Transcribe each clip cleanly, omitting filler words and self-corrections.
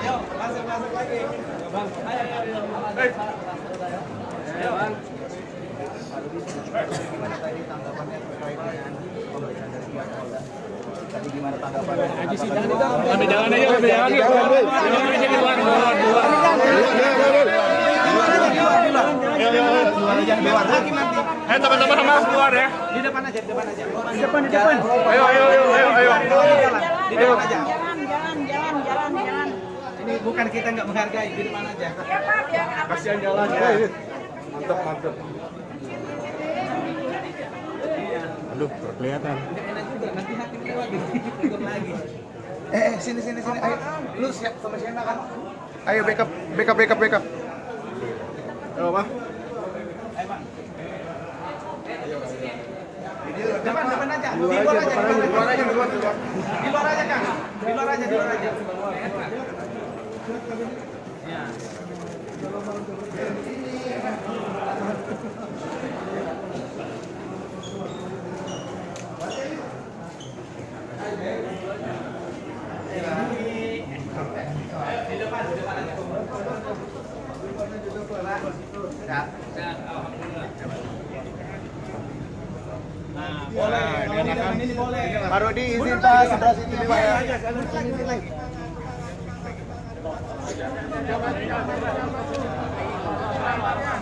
Yuk, masuk lagi. Bang, ayo. Ayo, Bang. Gimana tadi tanggapannya terkait dengan pemberitaan dari pihak Polda? Tadi gimana tanggapannya? Aji sidang itu. Kami jalan aja, kami jalan aja. Keluar hakim nanti. Teman-teman sama keluar ya. Di depan aja. Di depan. Ayo. Di depan aja. Jalan. Ini bukan kita nggak menghargai, di depan aja. Ya Pak, biar apa? Kasihan jalan ya. Mantap. Aduh, kelihatan. Enak juga, nanti hakim lewat ikut lagi. Sini. Ayo, lu siap sama Sienna kan? Ayo backup. Ayo, Bang. Ayo, Bang. Depan aja. Di luar aja, Kang. Di luar aja. Ya. Di depan aja. Nah, boleh. Ini boleh. Pak Rudi izin Pak, sebelah sini Pak ya. Lagi.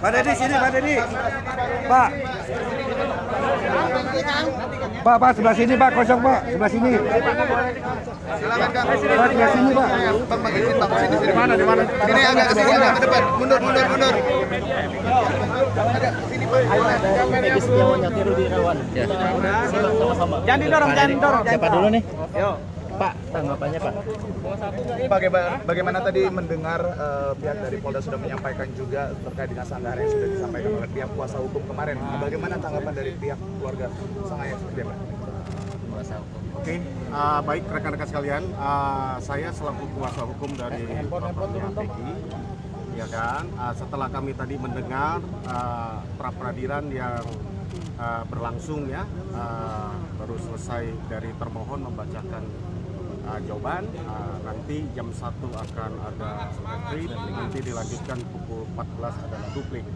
Pak Dedi sini Pak Dedi. Pak. Pak sebelah sini Pak, kosong Pak, sebelah sini. Silakan Kang. Pak sebelah sini Pak. Bang bagi izin Bang sini. Di mana? Sini agak ke sini, agak ke depan. Mundur. Sini Pak. Jangan didorong. Siapa dulu nih? Yuk. Pak, tanggapannya Pak. Bagaimana tadi mendengar pihak dari Polda sudah menyampaikan juga terkait dengan sanggahara yang sudah disampaikan oleh pihak kuasa hukum kemarin. Bagaimana tanggapan dari pihak keluarga Sangaya seperti apa? Oke, baik rekan-rekan sekalian, saya selaku kuasa hukum dari Peggy, ya kan. Setelah kami tadi mendengar pra peradilan yang berlangsung ya, baru selesai dari termohon membacakan jawaban, nanti jam 1 akan ada replik, nanti dilanjutkan pukul 14 adalah duplik.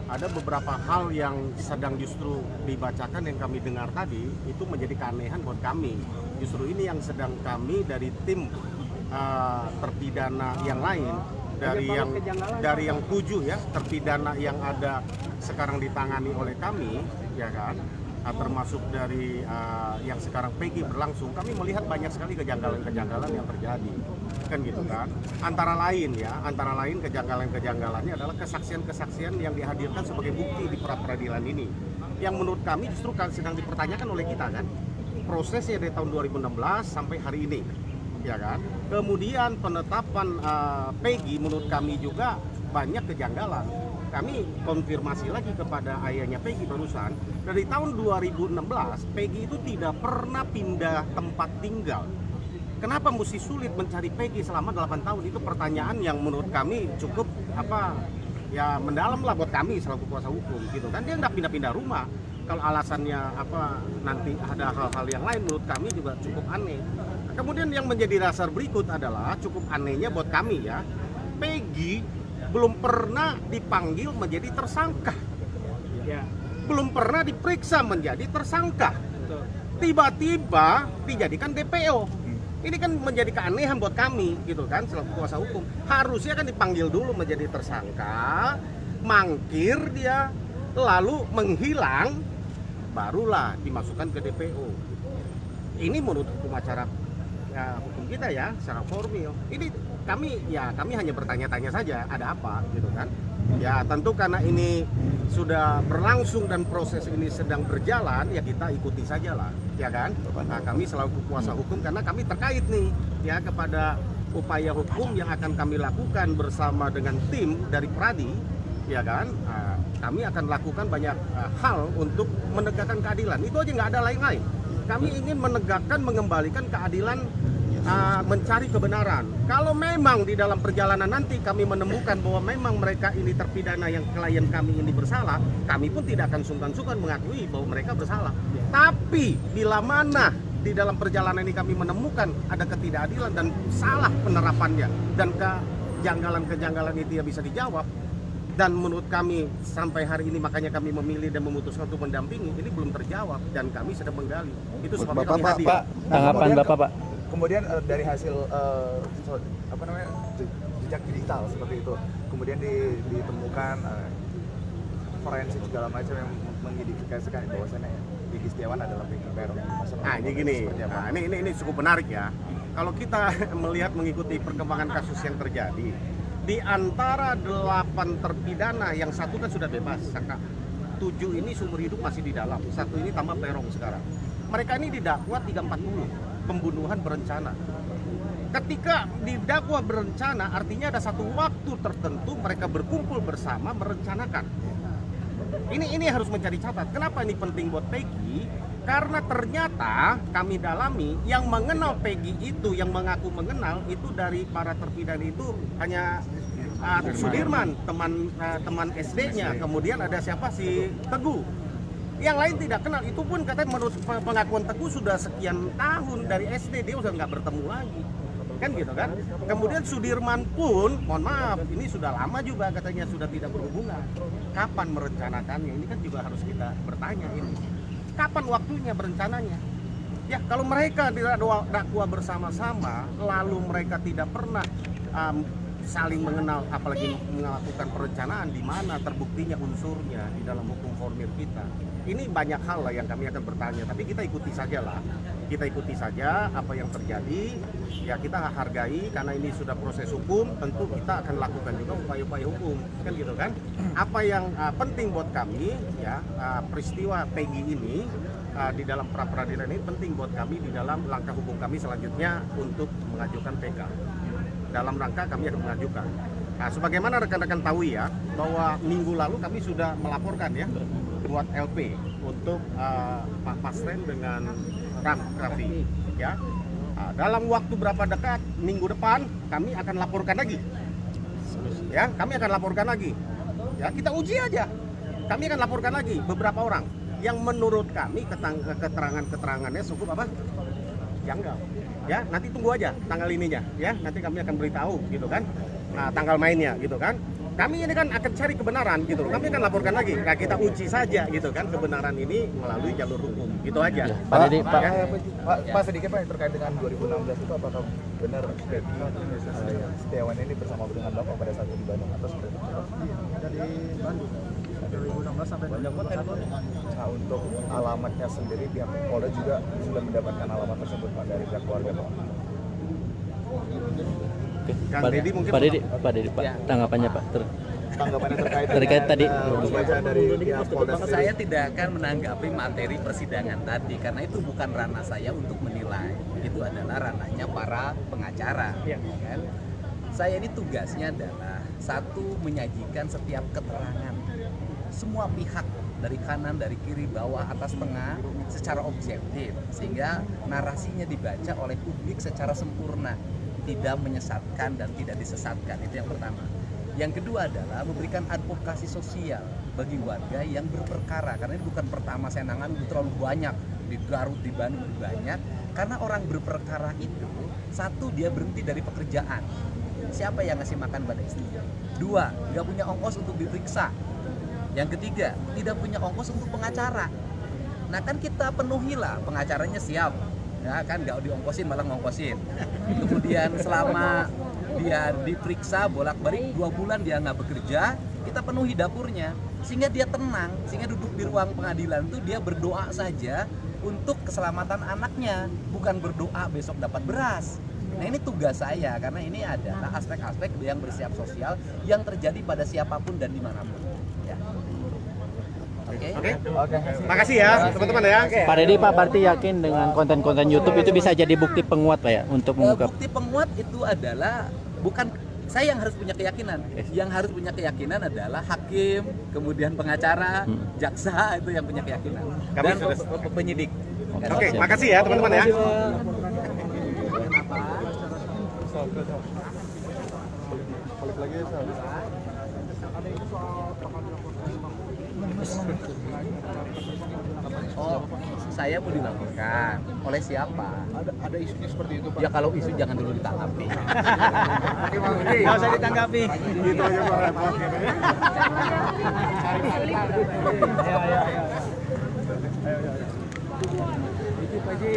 Ada beberapa hal yang sedang justru dibacakan yang kami dengar tadi itu menjadi keanehan buat kami. Justru ini yang sedang kami dari tim terpidana yang lain, dari yang 7 ya terpidana yang ada sekarang ditangani oleh kami, ya kan, termasuk dari yang sekarang Peggy berlangsung, kami melihat banyak sekali kejanggalan-kejanggalan yang terjadi, kan gitu kan. Antara lain kejanggalannya adalah kesaksian-kesaksian yang dihadirkan sebagai bukti di pra peradilan ini, yang menurut kami justru sedang dipertanyakan oleh kita kan, prosesnya dari tahun 2016 sampai hari ini, ya kan. Kemudian penetapan Peggy menurut kami juga banyak kejanggalan. Kami konfirmasi lagi kepada ayahnya Peggy barusan, dari tahun 2016 Peggy itu tidak pernah pindah tempat tinggal. Kenapa mesti sulit mencari Peggy selama 8 tahun? Itu pertanyaan yang menurut kami cukup mendalam lah buat kami selaku kuasa hukum gitu kan. Dia nggak pindah-pindah rumah. Kalau alasannya nanti ada hal-hal yang lain, menurut kami juga cukup aneh. Kemudian yang menjadi dasar berikut adalah cukup anehnya buat kami ya, Peggy belum pernah dipanggil menjadi tersangka, ya. Belum pernah diperiksa menjadi tersangka, tiba-tiba dijadikan DPO. Ini kan menjadi keanehan buat kami gitu kan, selaku kuasa hukum. Harusnya kan dipanggil dulu menjadi tersangka, mangkir dia, lalu menghilang, barulah dimasukkan ke DPO. Ini menurut hukum acara hukum kita ya, secara formil. Ini kami hanya bertanya-tanya saja, ada apa gitu kan. Ya tentu karena ini sudah berlangsung dan proses ini sedang berjalan, ya kita ikuti saja lah, ya kan. Nah, kami selaku kuasa hukum karena kami terkait nih ya kepada upaya hukum yang akan kami lakukan bersama dengan tim dari Pradi, ya kan. Kami akan lakukan banyak hal untuk menegakkan keadilan. Itu aja, nggak ada lain-lain. Kami ingin menegakkan, mengembalikan keadilan, mencari kebenaran. Kalau memang di dalam perjalanan nanti kami menemukan bahwa memang mereka ini terpidana yang klien kami ini bersalah, kami pun tidak akan sungkan-sungkan mengakui bahwa mereka bersalah. Tapi bila mana di dalam perjalanan ini kami menemukan ada ketidakadilan dan salah penerapannya dan kejanggalan-kejanggalan itu ya bisa dijawab. Dan menurut kami sampai hari ini makanya kami memilih dan memutuskan untuk mendampingi, ini belum terjawab dan kami sedang menggali. Itu sebabnya kami hadir. Pak, tanggapan Bapak, Pak. Kemudian dari hasil jejak digital seperti itu, kemudian ditemukan forensik segala macam yang mengidentifikasikan bahwasannya Peggy Setiawan adalah Peggy Peron. Nah ini gini, ini cukup menarik ya. Kalau kita melihat mengikuti perkembangan kasus yang terjadi, di antara 8 terpidana yang satu kan sudah bebas, 7 ini seumur hidup masih di dalam, 1 ini tambah Peron sekarang. Mereka ini didakwa 340 pembunuhan berencana. Ketika didakwa berencana, artinya ada satu waktu tertentu mereka berkumpul bersama merencanakan. Ini harus mencari catat. Kenapa ini penting buat Peggy? Karena ternyata kami dalami yang mengenal Peggy itu, yang mengaku mengenal itu dari para terpidana itu hanya Sudirman, teman SD-nya. Kemudian ada siapa si Teguh. Yang lain tidak kenal. Itu pun katanya menurut pengakuan Teguh sudah sekian tahun dari SD dia sudah nggak bertemu lagi. Kan gitu kan. Kemudian Sudirman pun, mohon maaf, ini sudah lama juga katanya sudah tidak berhubungan. Kapan merencanakannya? Ini kan juga harus kita bertanya ini. Kapan waktunya berencananya? Ya kalau mereka tidak dakwa bersama-sama, lalu mereka tidak pernah saling mengenal, apalagi melakukan perencanaan, di mana terbuktinya unsurnya di dalam hukum formil kita. Ini banyak hal lah yang kami akan bertanya, tapi kita ikuti saja lah. Kita ikuti saja apa yang terjadi, ya kita hargai karena ini sudah proses hukum, tentu kita akan lakukan juga upaya-upaya hukum, kan gitu kan. Apa yang penting buat kami, ya peristiwa Peggy ini di dalam pra-peradilan ini penting buat kami di dalam langkah hukum kami selanjutnya untuk mengajukan PK. Dalam rangka kami akan mengajukan. Nah, sebagaimana rekan-rekan tahu ya, bahwa minggu lalu kami sudah melaporkan ya buat LP untuk Pak Pasren dengan Raffi ya. Nah, dalam waktu berapa dekat minggu depan kami akan laporkan lagi. Ya, kami akan laporkan lagi. Ya, kita uji aja. Kami akan laporkan lagi beberapa orang yang menurut kami keterangannya cukup apa? Janggal. Ya, nanti tunggu aja tanggal ininya ya. Nanti kami akan beritahu gitu kan. Nah, tanggal mainnya gitu kan. Kami ini kan akan cari kebenaran gitu loh. Kami akan laporkan lagi. Nah, kita uji saja gitu kan kebenaran ini melalui jalur hukum. Gitu aja. Pak Dedi, Pak sedikit Pak terkait dengan 2016 itu apakah benar Peggy Setiawan ini bersama dengan Bapak pada saat di Bandung atau seperti itu? Dari Bandung 2016 sampai 2021. Nah, untuk alamatnya sendiri pihak Polda juga sudah mendapatkan alamat tersebut Pak dari pihak keluarga Pak. Pak Dedi, tanggapannya Pak. Tanggapannya terkait tadi dari pihak Polda sendiri. Saya tidak akan menanggapi materi persidangan tadi karena itu bukan ranah saya untuk menilai. Itu adalah ranahnya para pengacara. Kan? Saya ini tugasnya adalah satu, menyajikan setiap keterangan semua pihak dari kanan, dari kiri, bawah, atas, tengah secara objektif sehingga narasinya dibaca oleh publik secara sempurna, tidak menyesatkan dan tidak disesatkan. Itu yang pertama. Yang kedua adalah memberikan advokasi sosial bagi warga yang berperkara, karena ini bukan pertama saya nangani, terlalu banyak di Garut, di Bandung banyak. Karena orang berperkara itu, satu, dia berhenti dari pekerjaan. Siapa yang ngasih makan pada istrinya? Dua, nggak punya ongkos untuk diperiksa. Yang ketiga, tidak punya ongkos untuk pengacara. Nah kan kita penuhilah, pengacaranya siap, ya kan, nggak diongkosin malah ngongkosin. Kemudian selama dia diperiksa bolak-balik 2 bulan dia nggak bekerja, kita penuhi dapurnya sehingga dia tenang, sehingga duduk di ruang pengadilan itu dia berdoa saja untuk keselamatan anaknya, bukan berdoa besok dapat beras. Nah ini tugas saya karena ini adalah aspek-aspek yang bersifat sosial yang terjadi pada siapapun dan dimanapun. Ya. Oke. Makasih ya teman-teman ya. Pak Dedi, Pak berarti yakin dengan konten-konten YouTube itu bisa jadi bukti penguat Pak ya untuk mengungkap? Bukti penguat itu adalah bukan saya yang harus punya keyakinan. Yang harus punya keyakinan adalah hakim, kemudian pengacara, jaksa itu yang punya keyakinan. Dan penyidik. Oke, makasih ya teman-teman ya. Balik lagi ya. Oh, saya mau dilaporkan. Oleh siapa? Ada isunya seperti itu, Pak. Ya kalau isu jangan dulu ditanggapi. Nggak usah ditanggapi. Gitu aja Pak repot. Ayo. Pak Ji.